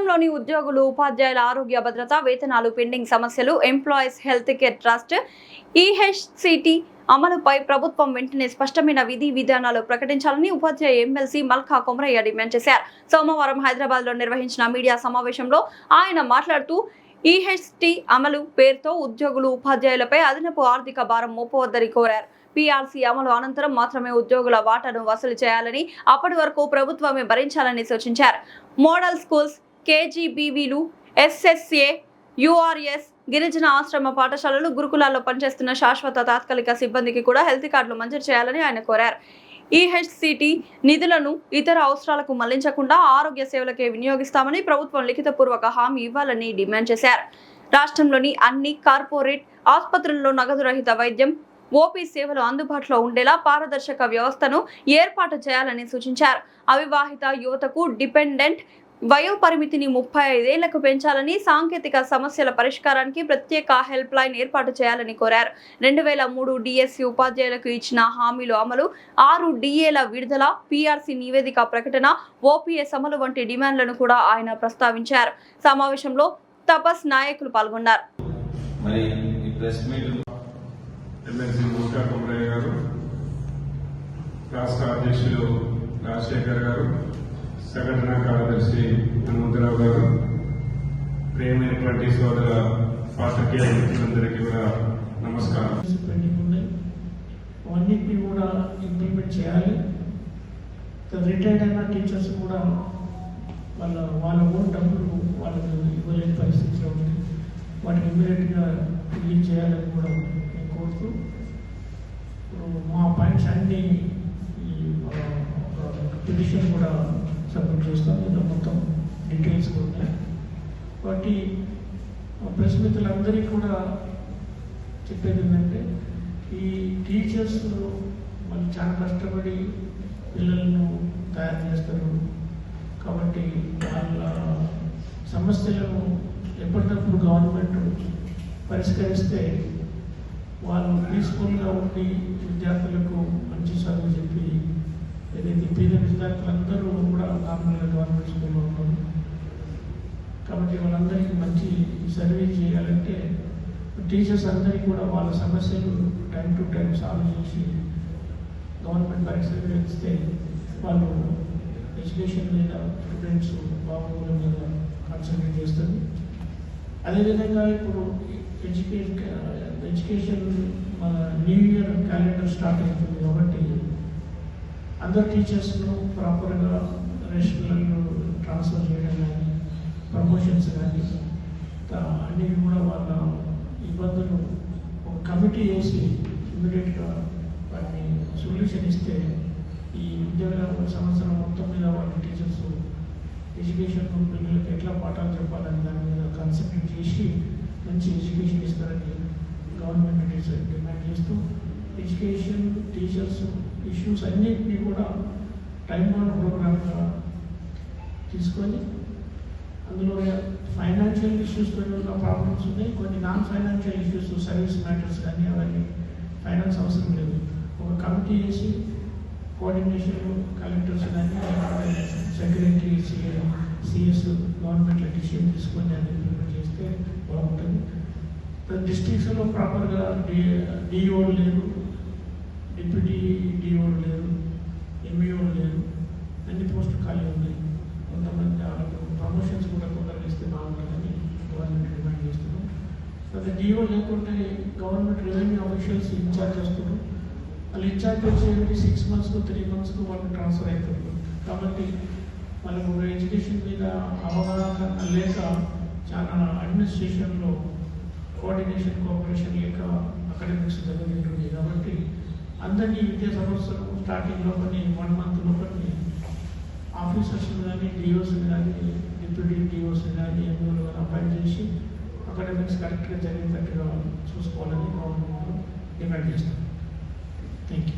రాష్ట్రంలోని ఉద్యోగులు ఉపాధ్యాయుల ఆరోగ్య భద్రత వేతనాలు పెండింగ్ సమస్యలు ఎంప్లాయీస్ హెల్త్ కేర్ ట్రస్ట్ ఈహెచ్సిటి అమలుపై ప్రభుత్వం వెంటనే స్పష్టమైన విధి విధానాలు ప్రకటించాలని ఉపాధ్యాయ ఎమ్మెల్సీ మల్కా కొమరయ్య డిమాండ్ చేశారు. సోమవారం హైదరాబాద్ లో నిర్వహించిన మీడియా సమావేశంలో ఆయన మాట్లాడుతూ ఈహెచ్టి అమలు పేరుతో ఉద్యోగులు ఉపాధ్యాయులపై అదనపు ఆర్థిక భారం మోపవద్దని కోరారు. పీఆర్సీ అమలు అనంతరం మాత్రమే ఉద్యోగుల వాటాను వసూలు చేయాలని, అప్పటి వరకు ప్రభుత్వమే భరించాలని సూచించారు. మోడల్ స్కూల్స్, కేజీబీవీలు, ఎస్ఎస్ఏ, యూఆర్ఎస్, గిరిజన ఆశ్రమ పాఠశాలలు, గురుకులాల్లో పనిచేస్తున్న శాశ్వత తాత్కాలిక సిబ్బందికి కూడా హెల్త్ కార్డులు మంజూరు చేయాలని ఆయన కోరారు. ఈహెచ్సిటి నిధులను ఇతర అవసరాలకు మళ్లించకుండా ఆరోగ్య సేవలకే వినియోగిస్తామని ప్రభుత్వం లిఖితపూర్వక హామీ ఇవ్వాలని డిమాండ్ చేశారు. రాష్ట్రంలోని అన్ని కార్పొరేట్ ఆసుపత్రుల్లో నగదు రహిత వైద్యం, ఓపీ సేవలు అందుబాటులో ఉండేలా పారదర్శక వ్యవస్థను ఏర్పాటు చేయాలని సూచించారు. అవివాహిత యువతకు డిపెండెంట్ వయో పరిమితిని 35 ఏళ్లకు పెంచాలని, సాంకేతిక సమస్యల పరిష్కారానికి ప్రత్యేక హెల్ప్ లైన్ ఏర్పాటు చేయాలని కోరారు. 2003 డిఎస్సి ఉపాధ్యాయులకు ఇచ్చిన హామీలు అమలు, 6 డిఏల విడుదల, పీఆర్సీ నివేదిక ప్రకటన, ఓపీఎస్ అమలు వంటి డిమాండ్లను కూడా ఆయన ప్రస్తావించారు. సమావేశంలో తపస్ నాయకులు పాల్గొన్నారు. ఎమ్మెల్సీ మల్కా కొమరయ్య గారు, రాష్ట్ర అధ్యక్షులు రాజశేఖర్ గారు, సంఘటన కార్యదర్శి హనుమంతరావు గారు, ప్రియమైనటువంటి సోదర పాత్రికేయ మిత్రులందరికీ కూడా నమస్కారం. అన్నింటినీ కూడా ఇంప్లిమెంట్ చేయాలి. రిటైర్డ్ అయిన టీచర్స్ కూడా వాళ్ళ ఓన్ డబ్బులు వాళ్ళకి ఇవ్వలేని పరిస్థితిలో ఉంది. వాటిని ఇమ్మీడియట్గా రిలీజ్ చేయాలని కూడా కోరుతూ మా పాయింట్స్ అన్ని ఈ పిటిషన్ కూడా సబ్మిట్ చేస్తాం. ఇందులో మొత్తం డీటెయిల్స్ కూడా ఉన్నాయి. కాబట్టి ప్రెస్ మిత్రులందరికీ కూడా చెప్పేది ఏంటంటే, ఈ టీచర్స్ వాళ్ళు చాలా కష్టపడి పిల్లలను తయారు చేస్తారు. కాబట్టి వాళ్ళ సమస్యలను ఎప్పటికప్పుడు గవర్నమెంట్ పరిష్కరిస్తే వాళ్ళు పీస్ఫుల్గా ఉండి విద్యార్థులకు మంచి చదువు చెప్పి, ఏదైతే పేద విద్యార్థులందరూ కూడా నార్మల్గా గవర్నమెంట్ స్కూల్లో ఉన్నారు. కాబట్టి వాళ్ళందరికీ మంచి సర్వీస్ చేయాలంటే టీచర్స్ అందరికీ కూడా వాళ్ళ సమస్యలు టైం టు టైం సాల్వ్ చేసి గవర్నమెంట్ పరిష్కరిస్తే వాళ్ళు ఎడ్యుకేషన్ మీద, స్టూడెంట్స్ బాగోగుల మీద కాన్సన్ట్రేట్ చేస్తుంది. అదేవిధంగా ఇప్పుడు ఎడ్యుకేషన్ మన న్యూ ఇయర్ క్యాలెండర్ స్టార్ట్ అవుతుంది. కాబట్టి అందరు టీచర్స్ను ప్రాపర్గా రేషనల్ ట్రాన్స్ఫర్ చేయడం కానీ, ప్రమోషన్స్ కానీ అన్నీ కూడా వాళ్ళ ఇబ్బందులు ఒక కమిటీ వేసి ఇమ్మీడియట్గా వాటిని సొల్యూషన్ ఇస్తే ఈ ఉద్యోగ సంవత్సరం మొత్తం మీద వాళ్ళ టీచర్స్ ఎడ్యుకేషన్ పిల్లలకి ఎట్లా పాఠాలు చెప్పాలని దాని మీద కాన్సన్ట్రేట్ చేసి మంచి ఎడ్యుకేషన్ ఇస్తారని గవర్నమెంట్ డిమాండ్ చేస్తూ, ఎడ్యుకేషన్, టీచర్స్ ఇష్యూస్ అన్నింటినీ కూడా టైం బౌండ్ ప్రోగ్రామ్గా తీసుకొని, అందులో ఫైనాన్షియల్ ఇష్యూస్తో ఉన్న ప్రాబ్లమ్స్ ఉన్నాయి, కొన్ని non financial issues, service matters కానీ అవన్నీ ఫైనాన్స్ అవసరం లేదు. ఒక కమిటీ వేసి కోఆర్డినేషన్ కలెక్టర్స్ కానీ, సెక్రటరీ, సిఎస్ గవర్నమెంట్లో డిసిషన్ తీసుకొని అది ఇంప్లిమెంట్ చేస్తే బాగుంటుంది. డిస్ట్రిక్ట్స్లో ప్రాపర్గా డిఓలు లేరు, డిప్యూటీ డిఓలు లేరు, ఎంఈఓలు లేరు, అన్ని పోస్టులు ఖాళీ ఉన్నాయి. కొంతమంది ప్రమోషన్స్ కూడా కొందరు ఇస్తే బాగుంటుందని గవర్నమెంట్ డిమాండ్ చేస్తున్నాం. అయితే డిఓ లేకుంటే గవర్నమెంట్ రెవెన్యూ ఆఫీషియల్స్ ఇన్ఛార్జ్ చేస్తున్నారు. వాళ్ళు ఇన్ఛార్జ్ వచ్చేది 6 months 3 months వాళ్ళు ట్రాన్స్ఫర్ అవుతారు. కాబట్టి మనకు ఎడ్యుకేషన్ మీద అవగాహన లేక చాలా అడ్మినిస్ట్రేషన్లో కోఆర్డినేషన్, కోఆపరేషన్ లేక అకాడమిక్స్ జరుగుతుంది. కాబట్టి అందరినీ విద్యా సంస్థలు స్టార్టింగ్లో కొన్ని 1 month లోపలి ఆఫీసర్స్ కానీ, డిఓస్ కానీ, డిప్యూటీ డిఓస్ కానీ, ఎంఓలు కానీ అపాయింట్ చేసి అకాడమిక్స్ కరెక్ట్గా జరిగేటట్టుగా చూసుకోవాలని గవర్నమెంట్ డిమాండ్ చేస్తాం. Thank you.